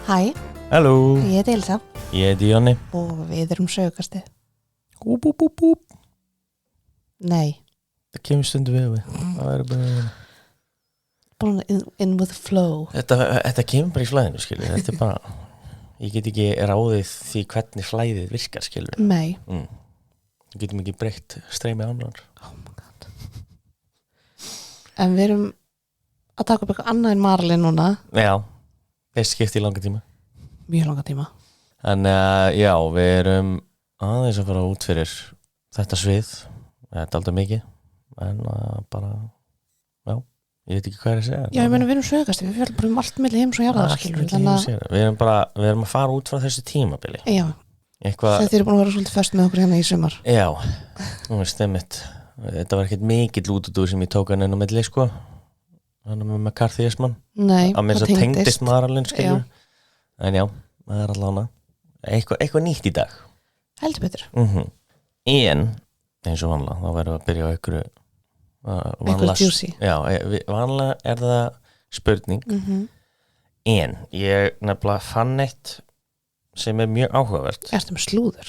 Hæ, Halló, ég heiti Elsa ég heiti Jonni. og við erum sögukastið. Úp. Nei, Það kemur stundu við. Það er bara... bara in with the flow. Þetta kemur bara í flæðinu, skilur. Þetta er bara... Ég get ekki ráðið því hvernig flæðið virkar, skilur. Nei. Við getum ekki breytt streymi annar. Oh my god. En við erum að taka upp eitthvað annað en Marley núna. Já, fyrst skipti í langa tíma. Mjög langa tíma. Þannig að, já, við erum aðeins að fara út fyrir þetta svið. Þetta er aldrei mikið. En bara, já, ég veit ekki hvað er að segja. Já, ég meina við erum sögukastið, við fjöldum bara allt milli heims og jarðar, skilur. Við erum að fara út frá þessu tímabili. Já, sem þið eru búin að vera svolítið föst með okkur hérna í sumar. Já, nú veist einmitt. Þetta var ekkert mikill útúrdúr sem ég tók hann inn á milli, sko. Hann með McCarthyismann. Nei, það tengdist Maralyn, skilur. En já, það er allavega eitthvað nýtt í dag. Heldur betur. En, eins og vanlega, þá verðum við að byrja á einhverju Eitthvað juicy. Já, vanlega er það spurning. En ég nefnilega fann eitt sem er mjög áhugavert. Ertu með slúður?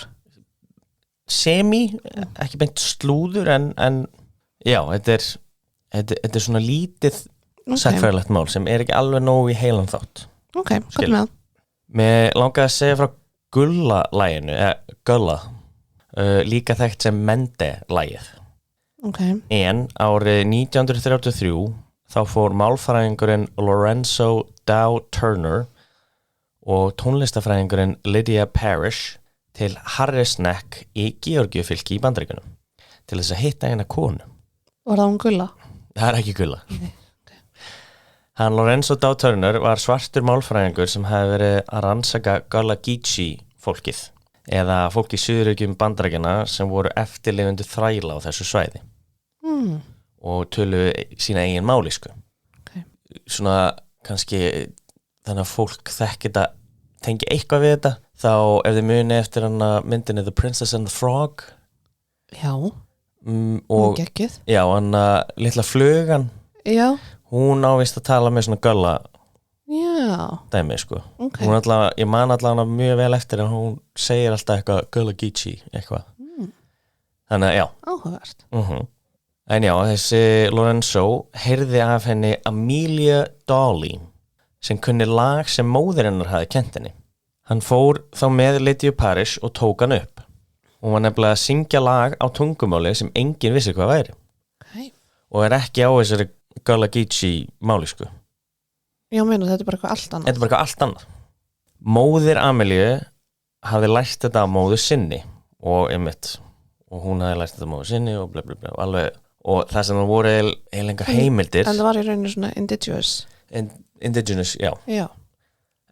Ekki beint slúður en já, þetta er svona lítið sagnfræðilegt mál sem er ekki alveg nógu í heilan þátt. Ok, hvað með það? Mér langaði að segja frá Gulla-laginu, Gulla, líka þekkt sem Mende-lagið. Okay. En árið 1933 þá fór málfræðingurinn Lorenzo Dow Turner og tónlistafræðingurinn Lydia Parrish til Harris Neck í Georgíufylki í Bandaríkjunum til þess að hitta eina konu. Var það Gulla? Það er ekki Gulla. Okay. Hann Lorenzo Dow Turner var svartur málfræðingur sem hefði verið að rannsaka Gullah Geechee fólkið eða fólk í suðurríkjum Bandaríkjanna sem voru eftirlifendur þræla á þessu svæði og töluðu sína eigin máli, sko. Okay. Svona kannski þannig að fólk tengi eitthvað við þetta, þá ef þið muni eftir hana myndinni The Princess and the Frog. Já, og geggjuð. Já, hana litla flugan. Já. Hún ávist að tala með svona Gulla dæmi, sko. Okay. Ég man allavega mjög vel eftir að hún segir alltaf eitthvað Gullah Geechee eitthvað. Þannig að já. Áhugavert. En já, þessi Lorenzo heyrði af henni Amelia Dawley sem kunni lag sem móðir hennar hafði kennt henni. Hann fór þá með Lydia Parrish og tók hann upp. Hún var nefnilega að syngja lag á tungumáli sem enginn vissi hvað væri. Okay. Og er ekki á þessari Gullah Geechee máli, sko. Já, meina, þetta er bara eitthvað allt annað. Þetta er bara eitthvað allt annað. Móðir Amelie hafði lært þetta á móður sinni og hún hafði lært þetta á móður sinni og blablabla og alveg, og það sem það voru eiginlega heimildir. En það var í rauninu svona indigenous. Já.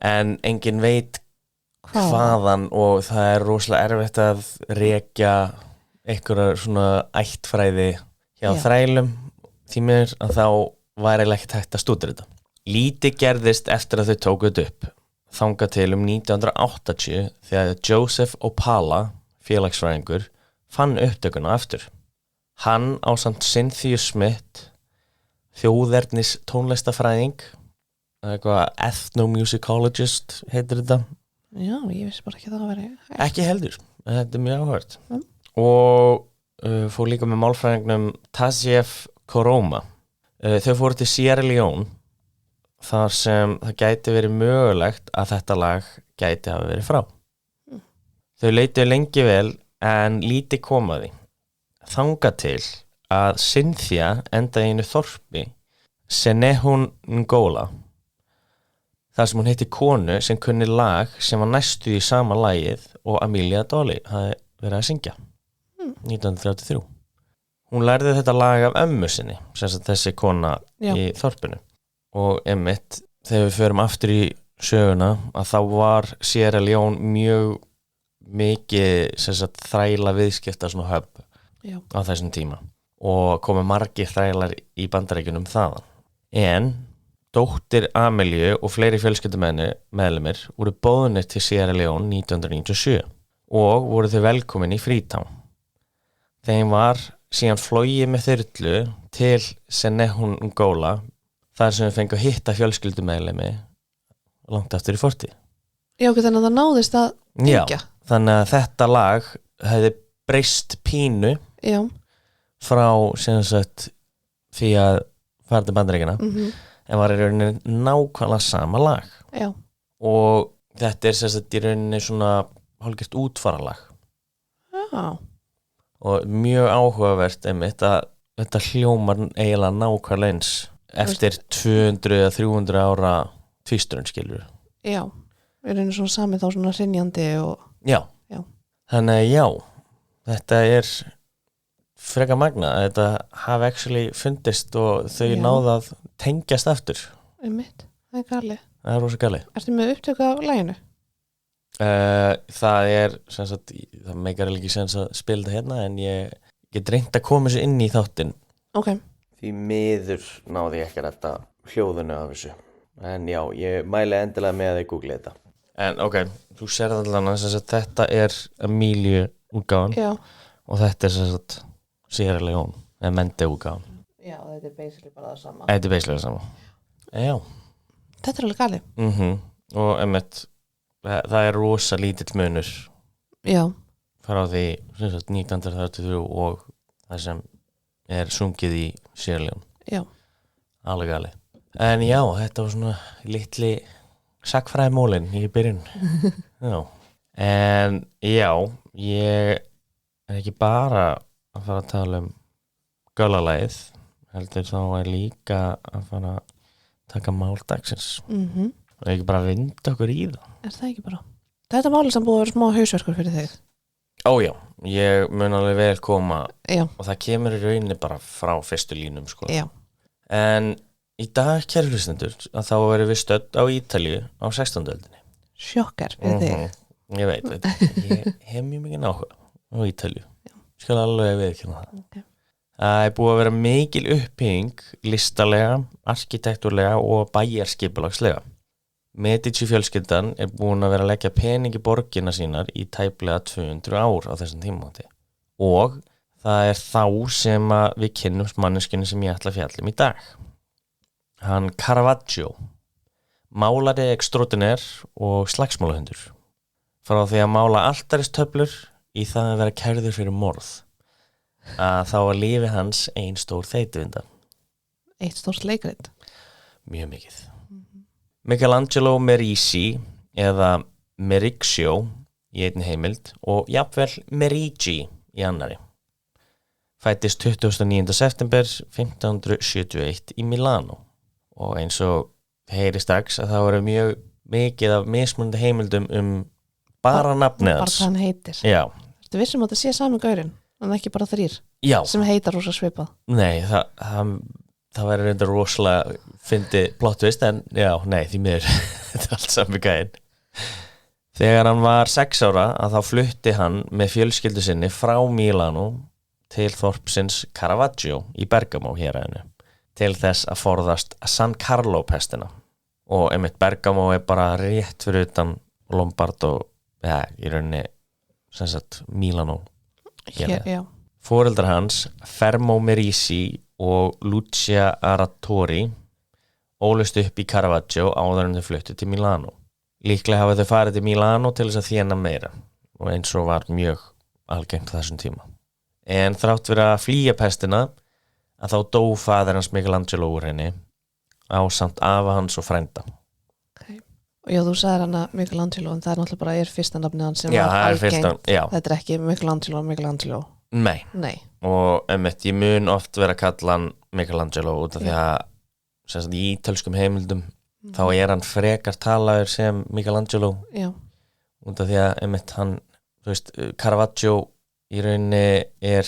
En enginn veit hvaðan og það er rosalega erfitt að rekja einhverja svona ættfræði hjá þrælum því miður að þá var eiginlega ekkert hægt að stúdera þetta. Lítið gerðist eftir að þau tóku þetta upp, þangað til 1980 þegar Joseph Opala, félagsfræðingur, fann upptökuna aftur. Hann ásamt Cynthia Smith, þjóðernis tónlistafræðing, eitthvað ethnomusicologist heitir þetta. Já, ég vissi bara ekki það að vera. Ekki heldur, þetta er mjög áhört. Og fór líka með málfræðingnum Taziev Koroma. Þau fóru til Sierra Leone þar sem það gæti verið mögulegt að þetta lag gæti hafa verið frá. Þau leituðu lengi vel en lítið komaði. Þangað til að Cynthia endaði í einu þorpi Senehun Ngola þar sem hún hitti konu sem kunni lag sem var næstu í sama lagið og Amelia Dawley hafði verið að syngja 1933. Hún lærði þetta lag af ömmu sinni, sem sagt þessi kona í þorpinu. Og einmitt, þegar við förum aftur í söguna, að þá var Sierra Leone mjög mikið sem sagt þræla viðskipta svona hub á þessum tíma. Og komu margir þrælar í Bandaríkjunum þaðan. En dóttir Amelie og fleiri fjölskyldumeðlimir voru boðnir til Sierra Leone 1997 og voru þau velkomin í Freetown. Þeim var síðan flogið með þyrlu til Senehun Ngola þar sem við fengum að hitta fjölskyldumeðlimi langt aftur í fortíð. Já, ok, þannig að það náðist að tengja. Þannig að þetta lag hefði breyst pínu Já. frá sem sagt því að fara til Bandaríkjanna en var í rauninni nákvæmlega sama lag. Já. Og þetta er sem sagt í rauninni svona hálfgert útfaralag. Já. Og mjög áhugavert einmitt að þetta hljómar eiginlega nákvæmlega eins eftir 200 eða 300 ára tvísturinn, skilur. Já, við erum svona samið þá svona hrynjandi og... Já. Þannig að já, þetta er frekar magna að þetta hafi actually fundist og þau náðu að tengjast aftur. Einmitt, það er galið. Það er rosa galið. Ertu með upptöku af laginu? Það er sem sagt, það meikar ekki sens að spila þetta hérna en ég get reynt að koma þessu inn í þáttinn. Ok. Því miður náði ég ekki að þetta hljóðinu af þessu. En já, ég mæli endilega með að ég googli þetta. En ok, þú sérð allan að þetta er Emilíu útgáfan. Já. Og þetta er sem sagt Sierra Leone, eða Mende útgáfan. Já, þetta er basically bara það sama. Þetta er basically það sama. Já. Þetta er alveg galið. Og einmitt, það er rosa lítill munur. Já. Frá því sem sagt 1933 og það sem er sungið í Sierra Leone. Já. Alveg galið. En já, þetta var svona litli sagnfræðimólin í byrjun. Já. En já, ég er ekki bara að fara að tala um galalagið, heldur þá er líka að fara að taka mál dagsins. Og ekki bara vinda okkur í það. Er það ekki bara? Þetta máli sem búið að vera smá hausverkur fyrir þig. Ójá, ég mun alveg vel koma. Já. Og það kemur í rauninni bara frá fyrstu línum, sko. Já. En í dag, kæru hlustendur, að þá erum við stödd á Ítalíu á 16. öldinni. Sjokkar fyrir þig. Ég veit, ég hef mjög mikið áhuga á Ítalíu. Skal alveg viðurkenna það. Okay. Það er búið að vera mikil uppbygging listalega, arkitektúrlega og bæjarskipulagslega. Medici fjölskyldan er búin að vera að leggja pening í borgina sínar í tæplega 200 ár á þessum tímapunkti. Og það er þá sem að við kynnumst manneskjunni sem ég ætla að fjalla um í dag. Hann Caravaggio, málari extraordinær og slagsmálahundur. Frá því að mála altaristöflur í það að vera kærður fyrir morð. Að þá að lífi hans ein stór þeytivinda. Eitt stórt leikrit. Mjög mikið. Michelangelo Merisi eða Mericcio í einni heimild og jafnvel Merici í annari. Fæddist 29. september 1571 í Milano og eins og heyrist dags að það voru mjög mikið af mismunandi heimildum bara nafnið hans. Bara hvað hann heitir. Já. Ertu vissum að þetta sé sami gaurinn, en ekki bara 3? Já. Sem heitar rosa svipað. Nei, það væri reyndar rosalega fyndið plot twist, en já, nei, því miður þetta er allt sami gæinn. Þegar hann var 6 ára að þá flutti hann með fjölskyldu sinni frá Milano til þorpsins Caravaggio í Bergamo héraðinu til þess að forðast San Carlo pestina. Og einmitt Bergamo er bara rétt fyrir utan Lombardo, í rauninni sem sagt Milano héraði. Já. Foreldrar hans, Fermo Merisi og Lucia Aratori, ólust upp í Caravaggio áður en þau fluttu til Milano. Líklega hafa þau farið til Milano til þess að þéna meira og eins og var mjög algengt þessum tíma. En þrátt fyrir að flýja pestina að þá dó faðir hans Michelangelo úr henni ásamt afa hans og frænda. Okay. Og já, þú sagðir hann að Michelangelo, en það er náttúrulega bara fyrsta nafnið hans sem já, var algengt. Þetta er ekki Michelangelo. Nei. Og ég mun oft vera að kalla hann Michelangelo út af því að sem sagt, í ítölskum heimildum þá er hann frekar talaður sem Michelangelo. Já. Út af því að hann, þú veist, Caravaggio í rauninni er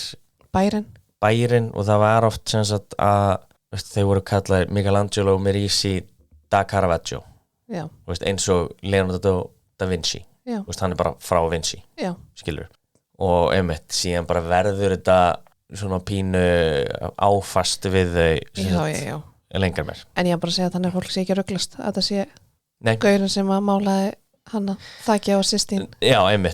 bærin og það var oft sem sagt að veist, þeir voru kallaðir Michelangelo Merisi da Caravaggio. Já. Veist, eins og Leonardo da Vinci. Já. Veist, hann er bara frá Vinci. Já. Skilur. Og síðan bara verður þetta svona pínu áfast við þau lengar mér. En ég bara segja að þannig að fólk sé ekki að ruglast að það sé gaurinn sem að málaði hann að þakja á Sistín. Já, en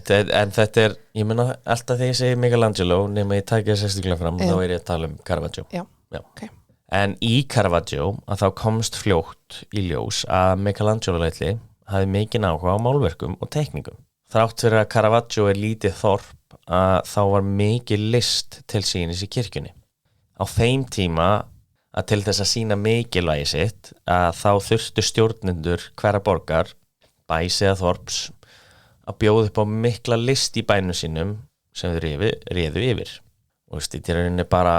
þetta er, ég meina alltaf þegar ég segi Michelangelo nema ég takja sérstaklega fram og þá er ég að tala um Caravaggio. Já. Okay. En í Caravaggio að þá komst fljótt í ljós að Michelangelo litli hafði mikinn áhuga á málverkum og teikningum. Þrátt fyrir að Caravaggio lítið þorp að þá var mikið list til sýnis í kirkjunni. Á þeim tíma að til þess að sýna mikilvægi sitt að þá þurftu stjórnendur hverra borgar, bæs eða þorps, að bjóða upp á mikla list í bænum sínum sem þau réðu yfir. Og þetta er rauninni bara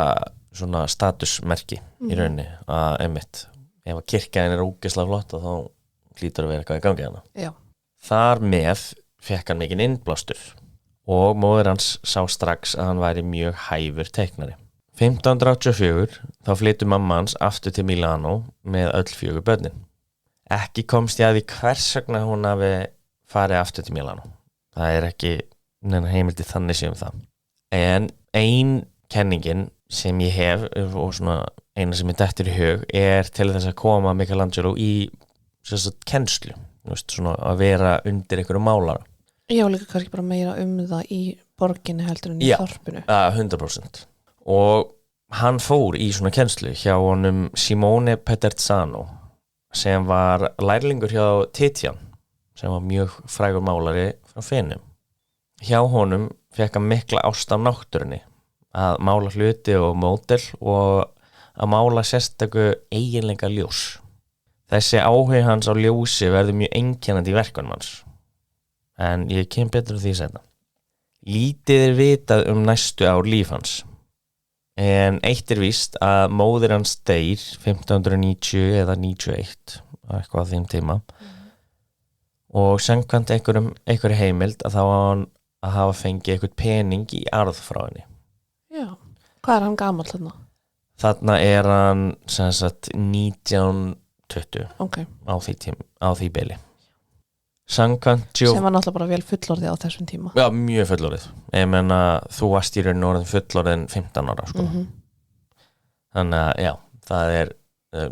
svona statusmerki í rauninni að einmitt, ef að kirkjan er ógeðslega flott þá hlýtur að vera eitthvað í gangi hana. Já. Þar með fekk hann mikinn innblástur og móðir hans sá strax að hann væri mjög hæfur teiknari. 1584 þá flytur mamma hans aftur til Milano með öll 4 börnin. Ekki komst ég að því hvers vegna hún hafi farið aftur til Milano. Það er ekki neina heimildi þannig séum það. En ein kenningin sem ég hef og svona eina sem ég dettur í hug er til þess að koma Michelangelo í kennslu, svona að vera undir einhverju málara. Já, líka kannski bara meira það í borginni heldur en í þorpinu. Já, 100%. Og hann fór í svona kennslu hjá honum Simone Peterzano sem var lærlingur hjá Titian sem var mjög frægur málari frá Fenum. Hjá honum fékk hann mikla ást á náttúrunni að mála hluti og módel og að mála sérstöku eiginleika ljós. Þessi áhugi hans á ljósi verður mjög einkennandi í verkunum hans. En ég kem betur því seinna. Lítið er vitað næstu ár líf hans. En eitt er víst að móðir hans deyr 1590 eða 91, eitthvað á þeim tíma. Og samkvæmt einhverju heimild að þá á hann að hafa fengið einhvern pening í arð frá henni. Já, hvað er hann gamall þarna? Þarna er hann sem sagt 1920 okay. á því bili. Samkvæmt sem var náttúrulega bara vel fullorðið á þessum tíma. Já, mjög fullorðið. Ég meina, þú varst í raun orðin fullorðin 15 ára, sko. Þannig að, já, það er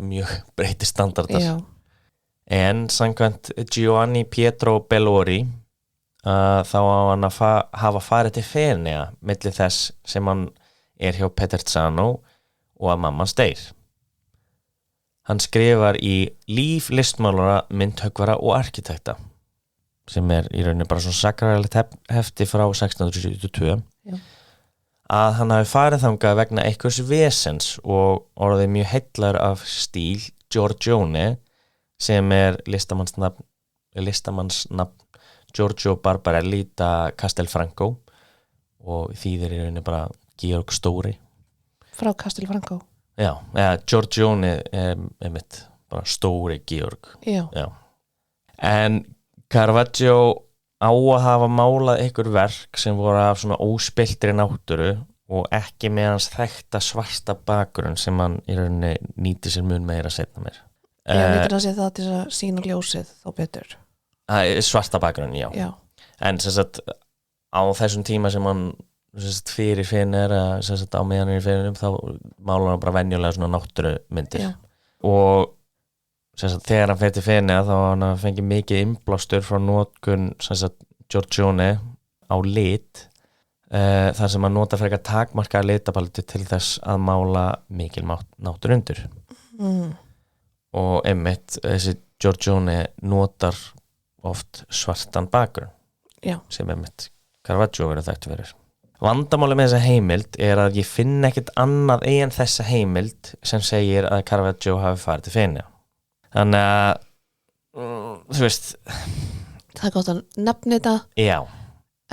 mjög breyti standardar. Já. En samkvæmt Giovanni Pietro Bellori þá á hann að hafa farið til Fenea milli þess sem hann er hjá Peterzano og að mamma hans deyr. Hann skrifar í líf listmálara, myndhöggvara og arkitekta sem er í rauninni bara svona sakralegt hefti frá 1672 að hann hafi farið þangað vegna einhvers vesens og orðið mjög heillaður af stíl Giorgione sem er listamannsnafn Giorgio Barbarelli da Castelfranco og þýðir í rauninni bara Georg Stóri frá Castelfranco. Já, Giorgione er einmitt bara Stóri Georg. Já. En Caravaggio á að hafa málað einhver verk sem voru af svona óspilltri náttúru og ekki með hans þekkta svarta bakgrunn sem hann í rauninni nýti sér mun meira seinna mér. Nýtir hann sér það til að sína ljósið þá betur? Svarta bakgrunn, já. En sem sagt á þessum tíma sem hann fyrir Feneyr sem sagt á meðan í Feneyrum þá málar hann bara venjulega svona náttúrumyndir. Og sem sagt þegar hann fer til Feneyja þá hann fengið mikið innblástur frá notkun sem sagt Giorgione á lit þar sem hann nota frekar takmarkaða litapaletu til þess að mála mikil náttúrundur. Og einmitt þessi Giorgione notar oft svartan bakgrunn sem einmitt Caravaggio verður þekkt fyrir. Vandamáli með þessa heimild er að ég finn ekkert annað en þessa heimild sem segir að Caravaggio hafi farið til Feneyja. Þannig að þú veist það er gott að nefna þetta. Já.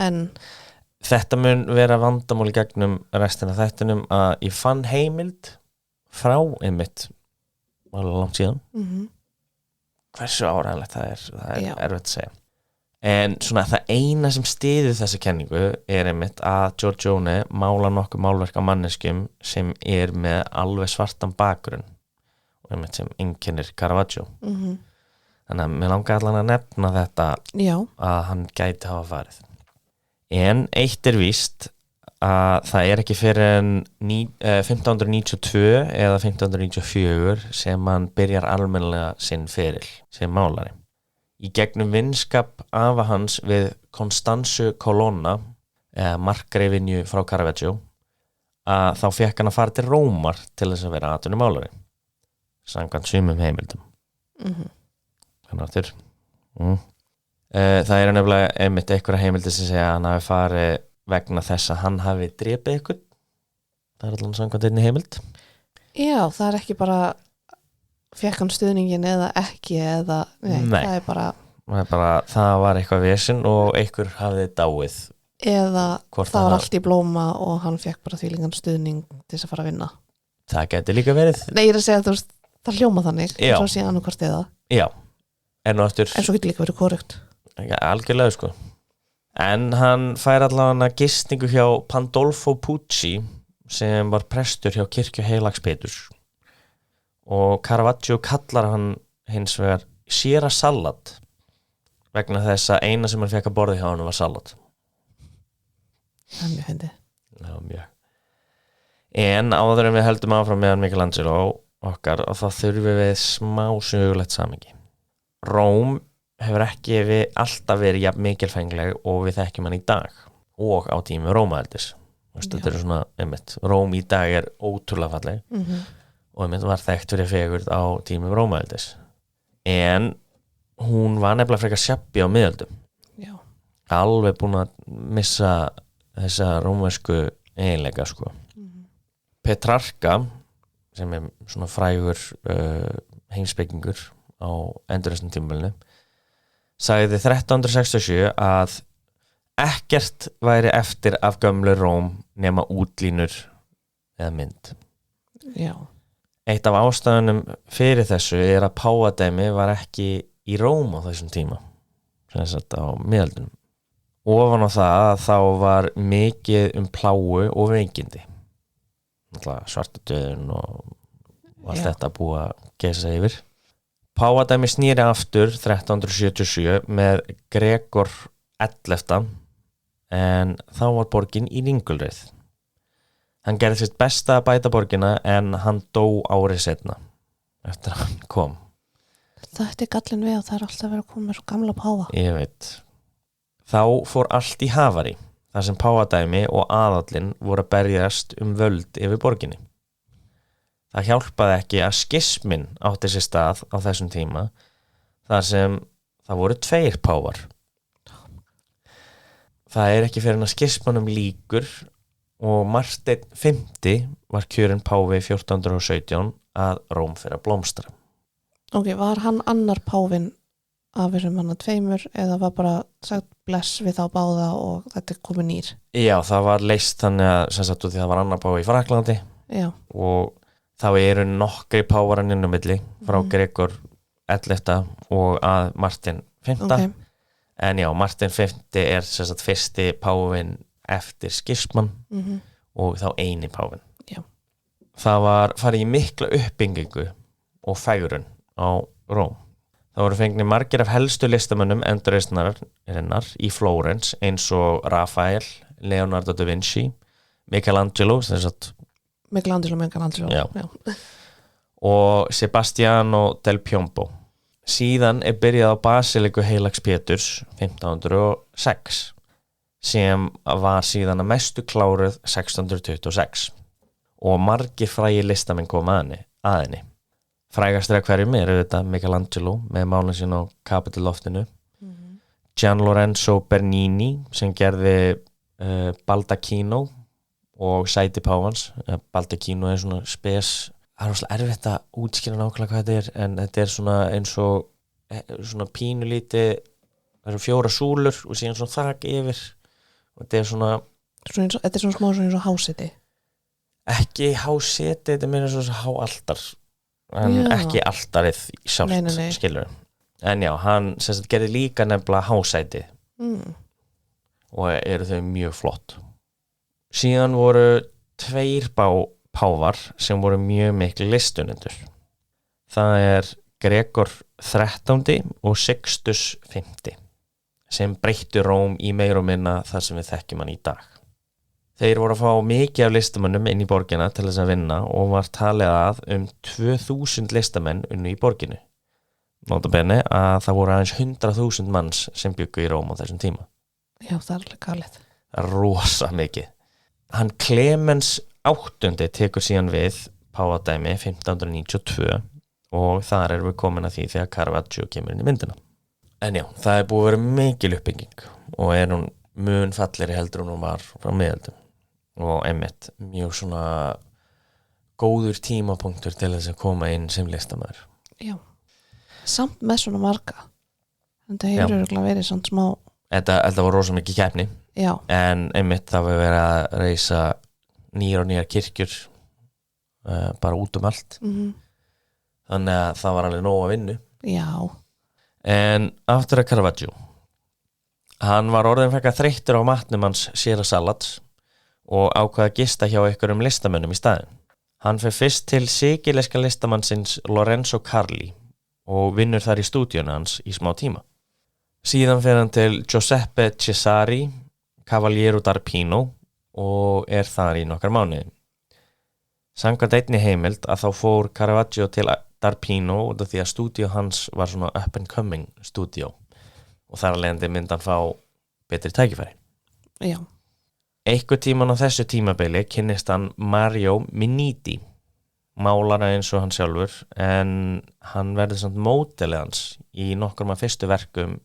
En þetta mun vera vandamál í gegnum restina af þættinum að ég fann heimild frá einmitt alveg langt síðan. Hversu áræðanlegt það er erfitt að segja. En svona það eina sem styður þessa kenningu er einmitt að Giorgione mála nokkuð málverk á manneskjum sem er með alveg svartan bakgrunn og einmitt sem einkennir Caravaggio. Þannig að mér langar allan að nefna þetta að hann gæti hafa farið. En eitt er víst að það er ekki fyrir en 1592 eða 1594 sem hann byrjar almennilega sinn feril sem málari. Í gegnum vinskap afa hans við Constanzo Colonna, markgreifinju frá Caravaggio, að þá fékk hann að fara til Rómar til þess að vera atvinnumálari, samkvæmt sumum heimildum. Þannig aftur, Það eru nefnilega einmitt einhverja heimildir sem segja að hann hafi farið vegna þess að hann hafi drepið ykkur. Það er allan samkvæmt einni heimild. Já, það er ekki bara fékk hann stuðningin eða ekki eða, nei. Það var eitthvað vesinn og einhver hafði dáið. Eða það var allt í blóma og hann fékk bara þvílingan stuðning til þess að fara að vinna. Það geti líka verið. Nei, ég er að segja að það hljóma þannig. Já. Svo sé annarkvort eða. Já. En svo getur líka verið korrekt. Ja, algjörlega sko. En hann fær allavega gistingu hjá Pandolfo Pucci sem var prestur hjá kirkju Heilags Péturs og Caravaggio kallar hann hins vegar Sierra Salad vegna þess að eina sem hann fekk að borða hjá hann var salat. Það er mjög fyndið. Já, mjög. En áður en við heldum áfram meðan Michelangelo okkar og þá þurfum við smá sögulegt samhengi. Róm hefur ekki alltaf verið jafn mikilfengleg og við þekkjum hann í dag og á tími Rómaveldis. Þetta er svona, einmitt, Róm í dag er ótrúlega falleg og einmitt var þekkt fyrir fegurð á tími Rómaveldis. En hún var nefnilega frekar sjabbi á miðöldum. Já. Alveg búin að missa þessa rómversku eiginleika sko. Petrarca sem er svona frægur heimspekingur á endurreisnum tímabilinu sagði 1367 að ekkert væri eftir af gömlu Róm nema útlínur eða mynd. Já. Eitt af ástæðunum fyrir þessu er að páfadæmi var ekki í Róm á þessum tíma sem sagt á miðöldunum. Ofan á það að þá var mikið plágu og veikindi. Svartadauðinn og allt þetta búið að gesa yfir. Páfadæmi snýri aftur 1377 með Gregor XI en þá var borgin í ringulreið. Hann gerði sitt besta að bæta borgina en hann dó árið seinna eftir að hann kom. Þetta er gallin við að það er alltaf verið að koma með svo gamla páfa. Ég veit. Þá fór allt í hafari þar sem páfadæmi og aðallinn voru að berjast völd yfir borginni. Það hjálpaði ekki að skismin átti sér stað á þessum tíma þar sem það voru 2 páfar. Það er ekki fyrir að skismanum líkur og Marteinn V var kjörinn páfi 1417 að Róm fyrir að blómstra. Ok, var hann annar páfinn af þessum hann að 2 eða var bara sagt bless við þá báða og þetta er komið nýr? Já, það var leyst þannig að sem sagt út því það var annar páfi í Fraklandi. Já. Og þá eru nokkri páfaran inn á milli frá Gregor XI og að Marteinn V. Okay. En já, Marteinn V er sem sagt fyrsti páfinn eftir skisman og þá eini páfinn. Já. Það var farið í mikla uppbyggingu og fegurun á Róm. Það voru fengnir margir af helstu listamönnum endurreisnarinnar í Flórens eins og Rafael, Leonardo da Vinci, Michelangelo, Já. Og Sebastiano del Piombo. Síðan er byrjað á Basiliku Heilags Péturs 1506 sem var síðan að mestu kláruð 1626 og margir frægir listamenn koma að henni. Frægastir af hverjum þetta Michelangelo með málun sín á Kapitulloftinu, Gian Lorenzo Bernini sem gerði Baldacchino og sæti páfans. Baldacchino er svona spes, það er rosalega erfitt að útskýra nákvæmlega hvað þetta er en þetta er svona eins og svona pínulítið, það eru 4 súlur og síðan svona þak yfir og þetta er svona þetta er svona smá svona eins og háseti. Ekki háseti, þetta er meira svona háaltar en ekki altarið sjálft, skilur. En já, hann sem sagt gerði líka nefnilega hásæti og eru þau mjög flott. Síðan voru 2 páfar sem voru mjög miklu listunendur. Það er Gregor XIII og Sixtus V sem breyttu Róm í meira og minna þar sem við þekkjum hann í dag. Þeir voru að fá mikið af listamönnum inn í borgina til þess að vinna og var talið að 2000 listamenn unnu í borginu. Nota bene að það voru aðeins 100.000 manns sem bjuggu í Róm á þessum tíma. Já, það er alveg galið. Rosa mikið. Hann Clemens VIII tekur síðan við páfadæmi 1592 og þar erum við komin að því þegar Caravaggio kemur inn í myndina. En já, það búið að vera mikil uppbygging og hún mun fallegri heldur hún var frá miðöldum og einmitt mjög svona góður tímapunktur til þess að koma inn sem listamaður. Já, samt með svona marga þetta hefur örugglega verið svona smá Þetta var rosa mikið keppni já, en einmitt það var verið að reisa nýjar kirkjur bara út allt þannig að það var alveg nóg að vinnu. já, En aftur að Caravaggio hann var orðin frekar þreyttur á matnum hans Sierra Salads og ákvað að gista hjá einhverjum listamönnum í staðinn. Hann fer fyrst til sigilska listamannsins Lorenzo Carli og vinnur þar í stúdíónu hans í smá tíma. Síðan fer hann til Giuseppe Cesari Cavaliero d'Arpino og þar í nokkar mánuði. Samkvæmt einni heimild að þá fór Caravaggio til d'Arpino út af því að stúdíó hans var svona up and coming stúdíó og þar að leiðandi myndi hann fá betri tækifæri. já, Einhver tíman á þessu tímabili kynnist hann Mario Minniti, málara eins og hann sjálfur, en hann verður samt módelið hans í nokkrum af fyrstu verkum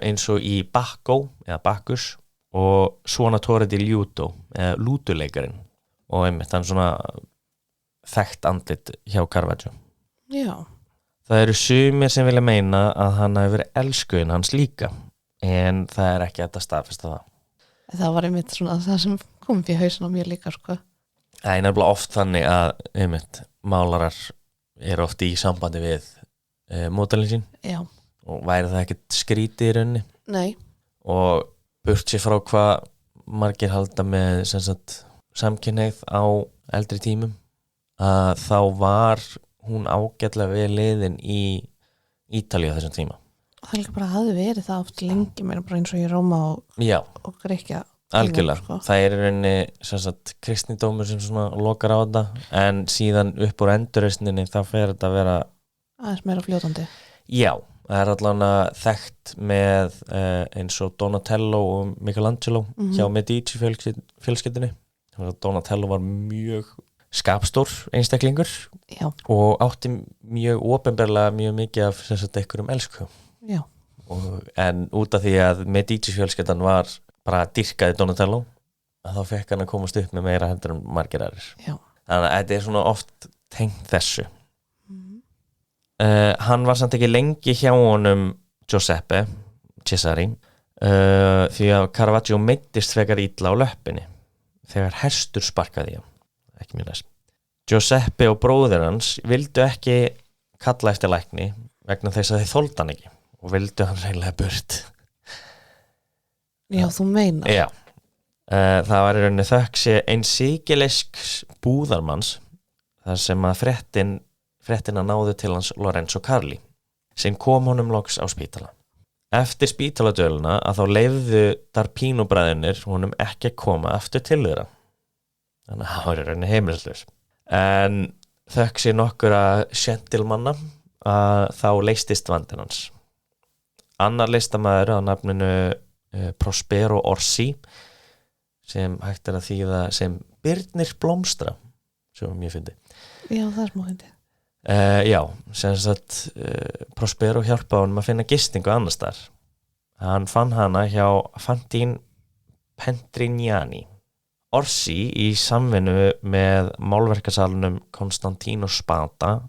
eins og í Bacco eða Bacchus og Suonatore di Liuto eða lútuleikarin og einmitt hann svona þekkt andlit hjá Caravaggio. já, Það eru sumir sem vilja meina að hann hafi verið elskuinn hans líka, en það ekki hægt að staðfesta það. það var einmitt svona það sem kom fyrir hausin á mér líka sko. Það er nefnilega oft þannig að einmitt, málarar eru oft í sambandi við módelin sín já, og væri það ekkert skrítið í rauninni nei, og burt sér frá hvað margir halda með sem sagt, samkynhneigð á eldri tímum að þá var hún ágætlega við liðin í Ítalíu á þessum tíma. það líka bara hafði verið það oft lengi meira bara eins og í Róma Já, og Gríkja algjörlega. sko. Það er í rauninni sem sagt, kristnidómur sem svona lokar á þetta en síðan upp úr endurreisninni þá fer þetta að vera aðeins meira fljótandi Já, það er allavega þekkt með eins og Donatello og Michelangelo hjá Medici fjölskyldunni. Donatello var mjög skapstór einstaklingur já, og átti mjög opinberlega mjög mikið af sem sagt einhverjum elsku já, en út af því að Medici fjölskyldan var bara dýrkaði Donatello að þá fekk hann að komast upp með meira heldur en margir aðrir. já, Þannig að þetta er svona oft tengt þessu. Hann var samt ekki lengi hjá honum Giuseppe Cesari því að Caravaggio meiddist frekar illa á löppinni þegar hestur sparkaði hann, ekki mjög næst. Giuseppe og bróðir hans vildu ekki kalla eftir lækni vegna þess að þeir þoldu hann ekki og vildu hann reynilega burt. já, þú meinar Já, það var í rauninni þökk ein síkileisk búðarmanns þar sem að fréttina náðu til hans Lorenzo Carli sem kom honum loks á spítala. Eftir spítaladöluna að þá leyfðu d'Arpino bræðurnir honum ekki að koma aftur til þeirra. Þannig að það var í rauninni heimilislaus. En þökk nokkura gentlemanna að þá leystist vandinn hans. Annar listamaður á nafninu Prospero Orsi sem hægt að þýða sem Birnir blómstra sem mjög fyndi. já, það er smá hindi Já, sem sagt Prospero hjálpaði honum að finna gistingu annars þar. Hann fann hana hjá Fantine Pendrignani. Orsi í samvinnu með málverkasalunum Constantino Spada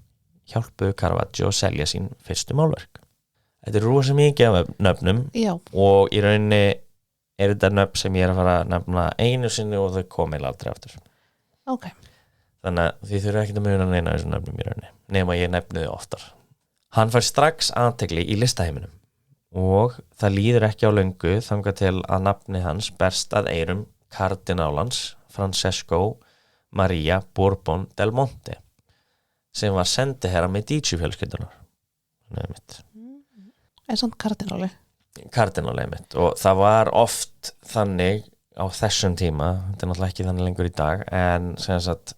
hjálpuðu Caravaggio að selja sín fyrstu málverk. Þetta er rosa mikið af nöfnum já, og í rauninni er þetta nöfn sem ég að fara að nefna einu sinni og þau komi aldrei aftur. ok, Þannig að þið þurfa ekkert að muna neina þessum nöfnum í rauninni, nema ég nefni þau oftar. Hann fær strax athygli í listaheiminum og það líður ekki á löngu þangað til að nafni hans berst að eyrum kardinálans Francesco Maria Bourbon del Monte sem var sendiherra Medici fjölskyldunar. samt kardinali Kardinálið mitt og það var oft þannig á þessum tíma, þetta er náttúrulega ekki þannig lengur í dag, en sem sagt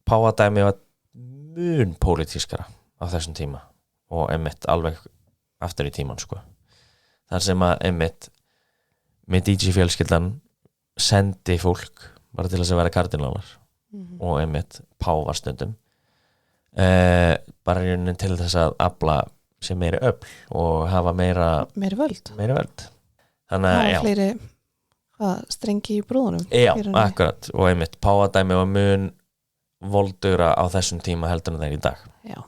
páfadæmi var mun pólitískara á þessum tíma og einmitt alveg aftur í tíman sko. Þar sem að einmitt Medici fjölskyldan sendi fólk bara til þess að vera kardinálar og einmitt páfar stundum bara í rauninni til þess að afla sem meiri öfl og hafa meiri völd þannig að já, fleiri strengi í brúðunum já, akkurat og einmitt páfadæmi var mun voldugra á þessum tíma heldur en þeir í dag já.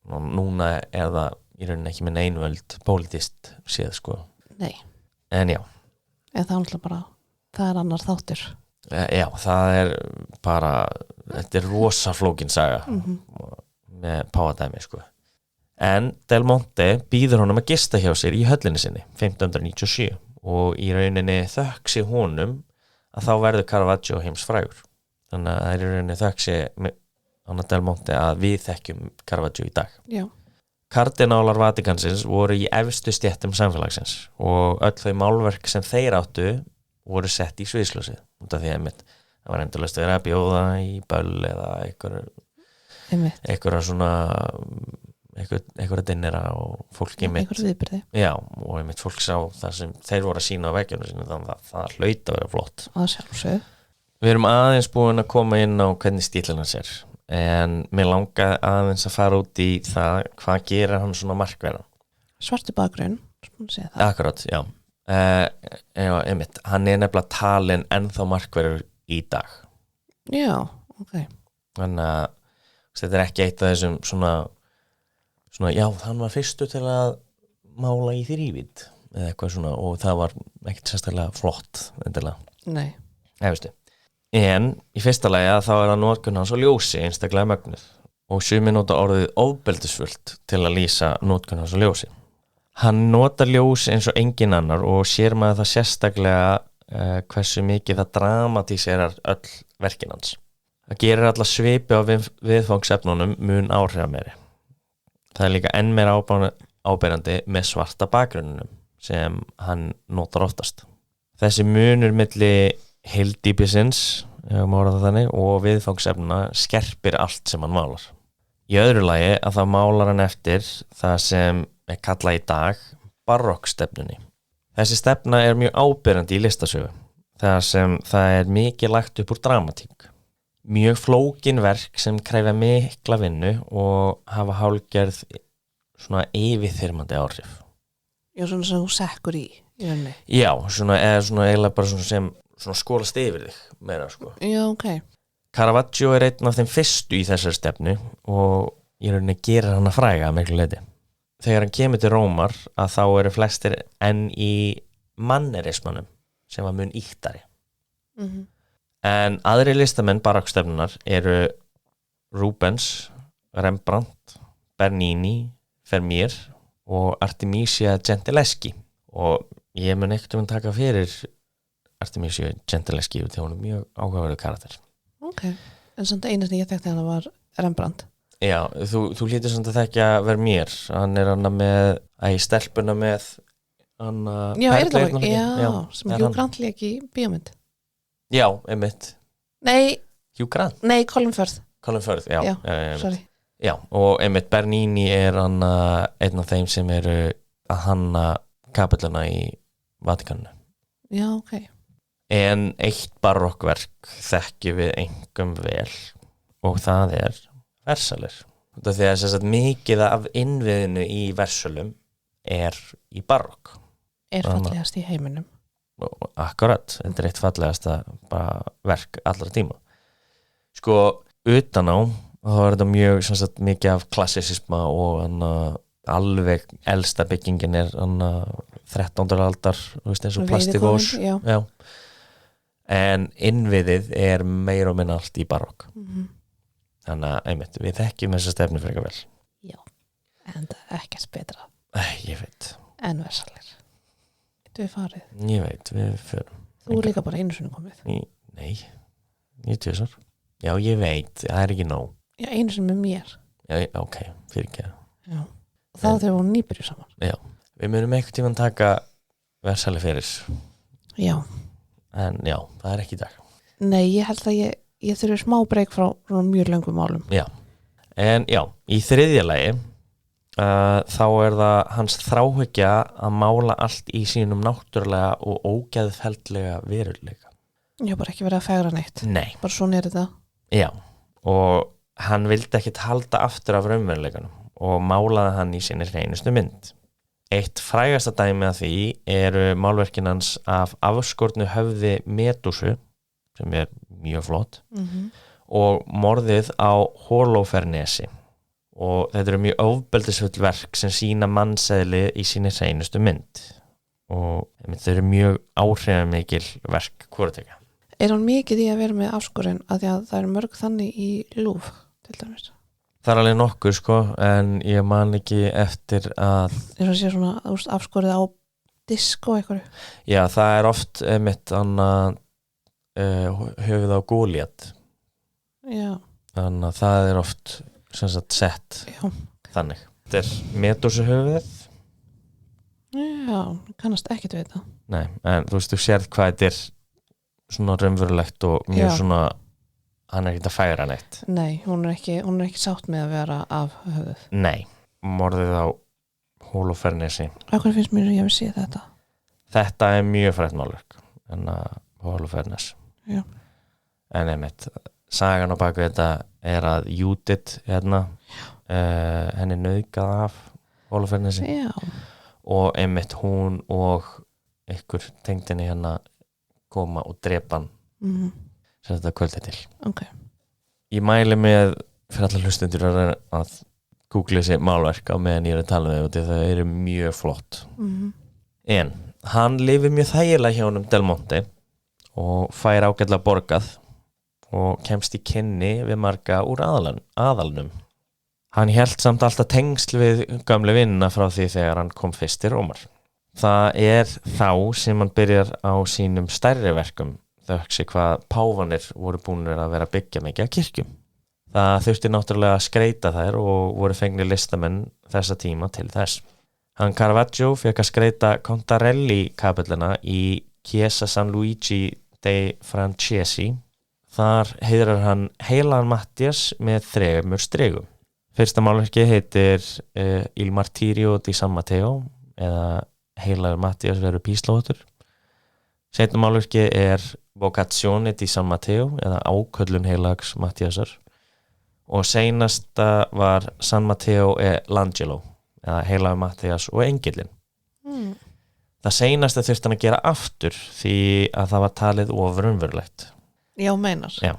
Og núna er það í rauninni ekki með einvöld pólitískt séð sko Nei. En já en það er alltaf bara, það er annar þáttur já, það er bara þetta er rosa flókin saga með páfadæmi sko en Del Monte býður honum að gista hjá sér í höllinni sinni 1597 og í rauninni þökk sig honum að þá verður Caravaggio heimsfrægur þannig að það er í rauninni þökk sig Anna Del Monte að við þekkjum Caravaggio í dag Já. Kardinálar Vatikansins voru í efstu stéttum samfélagsins og öll þau málverk sem þeir áttu voru sett í sviðsljósið út af því að það var endurlaust að vera að bjóða í böll eða einhverja svona einhverja dinnera og fólk einhverja viðbyrði já, og einmitt fólk sá það sem þeir voru að sína á veggjónu sinni þannig að það hlaut að vera flott að sjálfsög Við erum aðeins búin að koma inn á hvernig stílinn hans er en mér langaði aðeins að fara út í það hvað gerir hann svona markverðan Svartu bakgrunn Akkurat, já einmitt, hann er nefnilega talin ennþá markverður í dag Já, ok Þannig að þetta er ekki eitt af þessum svona já, hann var fyrstu til að mála í þrívídd eða eitthvað svona og það var ekkert sérstaklega flott endilega. Nei. Veistu. En í fyrsta lagi að þá er það notkun hans og ljósi einstaklega mögnuð og sumir nota orðið ofbeldisfullt til að lýsa notkun hans og ljósi. Hann notar ljós eins og engin annar og sér maður það sérstaklega hversu mikið það dramatíserar öll verkin hans. Það gerir alla svipi á viðfangsefnunum mun áhrifameiri. Það er líka enn meira áberandi með svarta bakgrunnunum sem hann notar oftast. Þessi munur milli heildýpisins og viðfangsefnuna skerpir allt sem hann málar. Í öðru lagi að það málar hann eftir það sem er kallað í dag barokkstefnunni. Þessi stefna er mjög áberandi í listasögu þar sem það er mikið lagt upp úr dramatík. Mjög flókin verk sem kræfa mikla vinnu og hafa hálfgerð svona yfirþyrmandi áhrif. Já, svona sem þú sekkur í rauninni. Já, svona eiginlega bara svona sem svona skólast yfir þig meira sko. Já, ok. Caravaggio er einn af þeim fyrstu í þessari stefnu og í rauninni gerir hann að fræga að miklu leyti. Þegar hann kemur til Rómar að þá eru flestir enn í mannerismanum sem var mun ýktari. En aðri listamenn barokkstefnunar eru Rubens, Rembrandt, Bernini, Vermeer og Artemisia Gentileschi og ég mun ekkert taka fyrir Artemisia Gentileschi og það var mjög áhugaverður karakter. Ok, en samt eina sem ég þekkti hana var Rembrandt. Já, þú hlýtur samt að þekkja Vermeer, hann er hann með stelpuna með hann Já, er það ekki? Já, sem Hugh Grant lék í bíómynd. Já, einmitt. Nei. Hugh Grant? Nei, Colin Firth. Já, sorry. Já, og einmitt Bernini er hann einn af þeim sem eru að hanna kapelluna í Vatikaninu. Já, ok. En eitt barokkverk þekkjum við engum vel og það er Versalir. Þegar þess að mikið af innviðinu í Versalum er í barokk. Er fallegast í heiminum. Akkurat, þetta er eitt fallegasta verk allra tíma. Sko, utan á þá er þetta mjög sagt, mikið af klassisisma og alveg elsta byggingin er 13. aldar eins og plastikós. Já. En innviðið er meira og minna allt í barokk. Þannig að einmitt, við þekkjum þessa stefnu frekar vel. Já, en það er ekkert betra. Ég veit. En Versalir. Við farið. Ég veit, við förum. Þú er líka bara einu sinni komið. Nei, 90 ár. Já, ég veit, það er ekki nóg. Já, einu sinni með mér. Já, ok, fyrir ekki. Já, og þá þegar við nýbyrju saman. Já, við munum einhvern tímann taka Versalir fyrir. Já. En já, það er ekki í dag. Nei, ég held að ég þurfi smá breyk frá mjög löngum málum. Já, en já, í þriðja lagi þá er það hans þráhyggja að mála allt í sínum náttúrulega og ógeðfeldlega veruleika. Já, bara ekki verið að fegra neitt. Nei. Bara svona er þetta. Já, og hann vildi ekkit halda aftur af raunveruleikanum og málaði hann í sinni hreinustu mynd. Eitt frægasta dæmi af því eru málverkin hans af afskornu höfði Medúsu, sem mjög flott, og morðið á Holofernesi. Og þetta eru mjög ofbeldisfull verk sem sýna mannseðli í sinni hreinustu mynd. Og þau eru mjög áhrifamikil verk hvorutveggja. Hann mikið í að vera með afskorinn að því að það eru mörg þannig í Louvre, til dæmis? Það alveg nokkuð, sko, en ég man ekki eftir að... Það sé svona afskorið á disk og eitthvað? Já, það er oft mitt annað höfuð á Goliat. Já. Þannig að það er oft sem sagt sett. Já. Þannig. Þetta er Medúsu höfuðið. Já, kannast ekkert við þetta. Nei, en þú veist, þú sérð hvað þetta er svona raunverulegt og mjög svona, hann er ekki að færa neitt. Nei, hún er ekki sátt með að vera af höfuð. Nei, morðið á Holofernesi. Hvað finnst mér að ég hef séð þetta? Þetta er mjög frægt málverk, en að Holofernes. Já. En einmitt, sagan á baku þetta er að Judith henni nauðgað af Holofernesi. Já. Og einmitt hún og ykkur tengdinni koma og drepa hann sem þetta kvöldið til. Okay. Ég mæli með fyrir alla hlustendur að googla þessi málverk á meðan ég er að tala um þau, það eru mjög flott. En hann lifir mjög þægilega hjá honum Del Monte og fær ágætlega borgað og kemst í kynni við marga úr aðalnum. Hann hélt samt alltaf tengsl við gamlu vinnina frá því þegar hann kom fyrst til Rómar. Það er þá sem hann byrjar á sínum stærri verkum, þökk hvað páfanir voru búnir að vera að byggja mikið af kirkjum. Það þurfti náttúrulega að skreita þær og voru fengnir listamenn þessa tíma til þess. Hann Caravaggio fekk að skreita Contarelli kapelluna í Chiesa San Luigi dei Francesi. Þar heiðrar hann heilagan Mattias með 3 stregum. Fyrsta málverki heitir Il Martirio di San Matteo eða heilagur Mattias verður píslóttur. Seinna málverki er Vocazione di San Matteo eða áköllun heilags Mattiasar og seinasta var San Matteo e l'Angelo eða heilagur Mattias og engillin. Það seinasta þurfti hann að gera aftur því að það var talið of raunverulegt. Já, meinar. Já.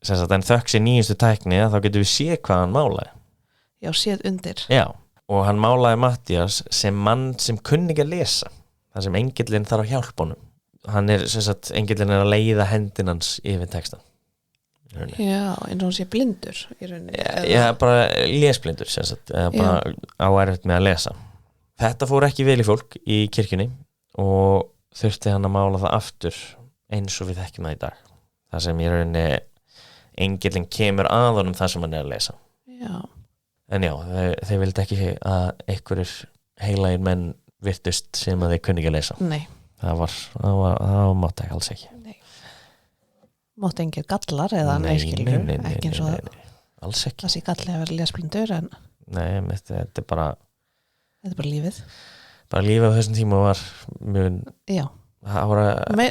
En þökk sér nýjustu tækni þá getum við séð hvað hann málaði. Já, séð undir. Já, og hann málaði Mattias sem mann sem kunni ekki að lesa, þar sem engillin þarf að hjálpa honum. Hann engillin er að leiða hendin hans yfir textan. Já, en hún sé blindur í rauninni. Já, bara lesblindur, bara á erfitt með að lesa. Þetta fór ekki vel í fólk í kirkjunni og þurfti hann að mála það aftur eins og við þekkjum það í dag. Það sem í rauninni engillin kemur að honum það sem hann er að lesa. Já. En já, þeir vildi ekki að einhverjir heilagir menn virtust sem að þeir kunni ekki að lesa. Nei. Það mátti ekki alls ekki. Nei. Mátti engir gallar eða neyskilur, ekki eins og það. Alls ekki. Það sé galli að vera lesblindur en... Nei, þetta er bara... Þetta er bara lífið. Bara lífið á þessum tíma var mun... Já.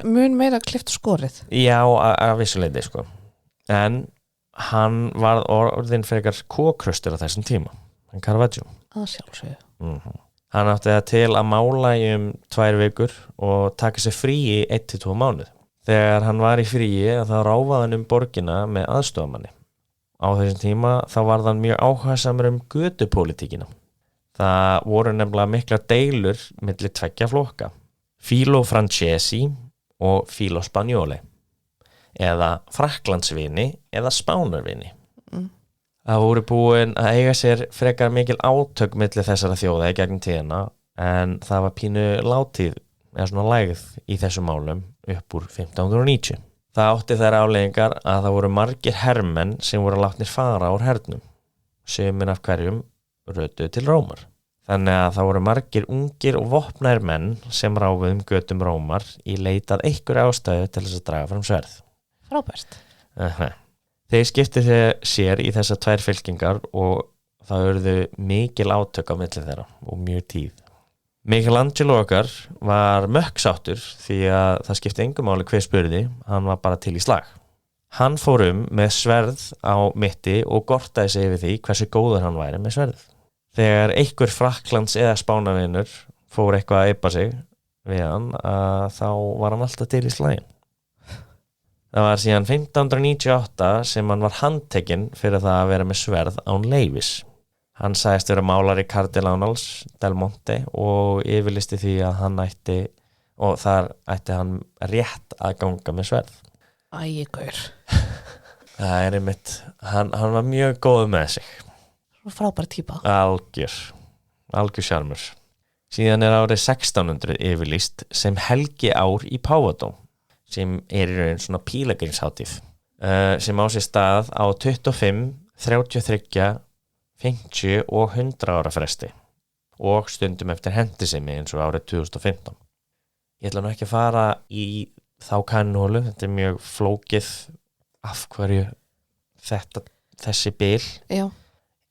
Mun meira klift skorið. Já, að vissuleiti, sko. En hann var orðin frekar kókröstur á þessum tíma. Hann Caravaggio. Að sjálfsögðu. Hann átti það til að mála í 2 vikur og taka sér frí í 1-2 mánuð. Þegar hann var í fríi þá ráfaði hann borgina með aðstofamanni. Á þessum tíma þá var hann mjög áhugasamur götupólitíkina. Það voru nefnilega mikla deilur milli 2 flokka. Filo Francesi og Filo Spagnoli. Eða Frakklandsvini eða Spánarvini. Það voru búin að eiga sér frekar mikil átök milli þessara þjóða í gegnum tíðina en það var pínu látíð eða svona lægð í þessum málum upp úr 1590. Það átti þær afleiðingar að það voru margir hermenn sem voru látnir fara úr hernum. Sumir af hverjum rötuðu til Rómar. Þannig að það voru margir ungir og vopnaðir menn sem ráfuðu götum Rómar í leit að einhverju ástæðu til þess að draga fram sverð. Frábært. Þeir skiptu sér í þessar 2 fylkingar og það urðu mikil átök á milli þeirra og mjög tíð. Michelangelo okkar var mökksáttur því að það skipti engu máli hver spurði, hann var bara til í slag. Hann fór með sverð á mitti og gortaði sig yfir því hversu góður hann væri með sverð. Þegar einhver Frakklands eða Spánavinur fór eitthvað að eipa sig við hann, þá var hann alltaf til í slaginn. Það var síðan 1598 sem hann var handtekinn fyrir það að vera með sverð án leyfis. Hann sagðist vera málari Cardenals del Monte og yfirlisti því að hann ætti, og þar ætti hann rétt að ganga með sverð. Ægir. Það einmitt, hann var mjög góð með sig. Frábær típa. Algjör sjarmur. Síðan árið 1600 yfirlýst sem helgi ár í Páfadóm, sem í raun svona pílagrímshátíð, sem á sér stað á 25, 33, 50 og 100 ára fresti og stundum eftir hendisemi eins og árið 2015. Ég ætla nú ekki að fara í þá kannhólu, þetta mjög flókið af hverju þessi bil. Já.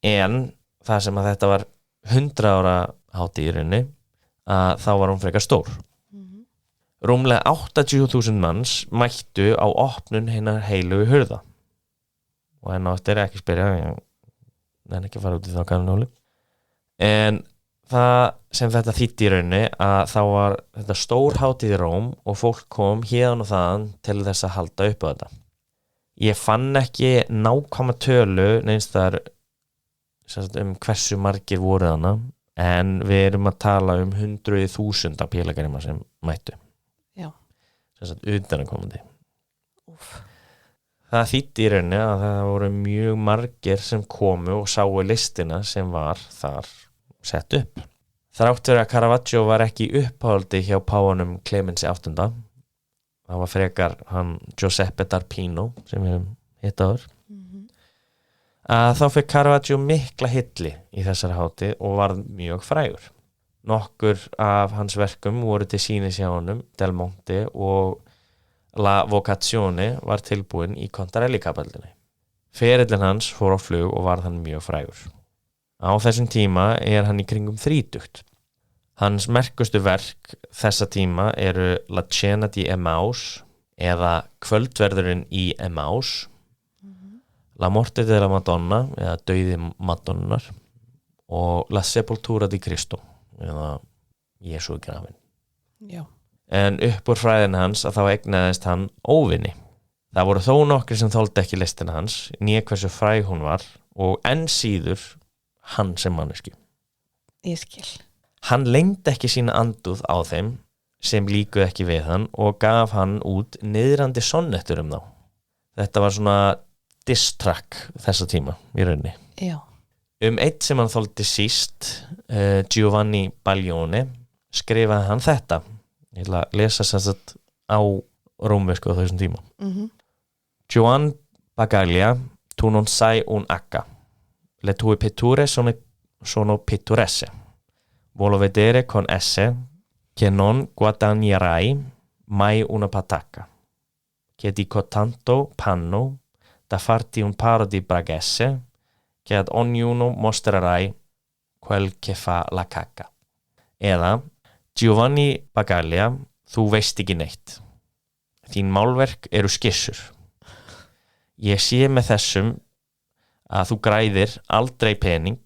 En það sem að þetta var 100 ára hátíð í rauninni, að þá var hún frekar stór. Rúmlega 80.000 manns mættu á opnun hinnar heilugu hurða. Og henn áttir ekki spyrja, en ekki fara út í þá kannhólu. En það sem þetta þýddi í rauninni að þá var þetta stór hátíð í Róm og fólk kom héðan og þaðan til þess að halda upp á þetta. Ég fann ekki nákvæma tölu neins þar hversu margir voru þarna, en við erum að tala 100.000 pílagríma sem mættu. Já. Utanakomandi. Það þýddi í rauninni að það voru mjög margir sem komu og sáu listina sem var þar sett upp. Þrátt fyrir að Caravaggio var ekki í uppáhaldi hjá páfanum Clemens VIII, það var frekar hann Giuseppe d'Arpino sem við hefum hitt áður, að þá fekk Caravaggio mikla hylli í þessari hátíð og varð mjög frægur. Nokkur af hans verkum voru til sýnis hjá honum, Del Monte og La Vocazione var tilbúin í Contarelli-kapellinni. Ferillinn hans fór á flug og varð hann mjög frægur. Á þessum tíma hann í kringum 30. Hans merkustu verk þessa tíma eru La Cena di Emmaus eða Kvöldverðurinn í Emmaus, La Morte della Madonna eða Dauði Madonnar og La Sepoltura di Cristo eða Jesú grafinn. Já. En upp úr fræðin hans að þá eignaðist hann óvini. Það voru þó nokkrir sem þoldi ekki listina hans, né hversu fræg hún var og enn síður hann sem manneski. Ég skil. Hann leyndi ekki sína andúð á þeim sem líkuð ekki við hann og gaf hann út niðrandi sonnettur þá. Þetta var svona diss track þessa tíma í rauninni. Já. Eitt sem hann þoldi síst, Giovanni Baglione, skrifaði hann þetta. Ég ætla að lesa sem sagt á rómversku á þessum tíma. Giovan Bagaglia, tu non sai un H. Le tue pitture sono pittoresse. Voglio vedere con esse che non guadagnerai mai una patacca. Che dico tanto panno da farti un paro di braghesse che ad ognuno mostrerai quel che fa la cacca. Eða Giovanni Bagaglia, þú veist ekki neitt. Þín málverk eru skissur. Ég sé með þessum að þú græðir aldrei pening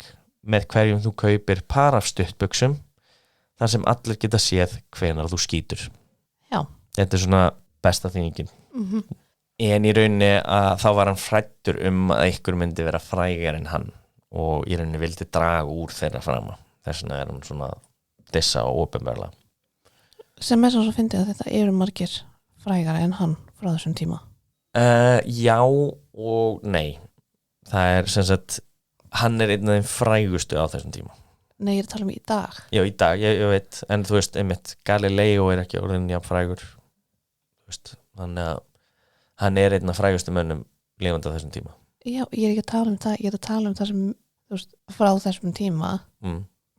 með hverjum þú kaupir par af stuttbuxum þar sem allir geta séð hvenær þú skýtur. Já. Þetta svona besta þýðingin. En í rauninni að þá var hann hræddur að einhver myndi vera frægar en hann og í rauninni vildi draga úr þeirra frama. Þess vegna hann svona dissa og opinberlega. Sem svo fyndið að þetta eru margir frægari en hann frá þessum tíma. Já og nei. Það sem sagt, hann einn af þeim frægustu á þessum tíma. Nei, ég tala í dag. Já, í dag, ég veit, en þú veist, einmitt, Galileo ekki orðinn jafn frægur. Þú veist, þannig að hann einn af frægustu mönnum lifandi á þessum tíma. Já, ég ekki að tala það, ég að tala það sem, þú veist, frá þessum tíma,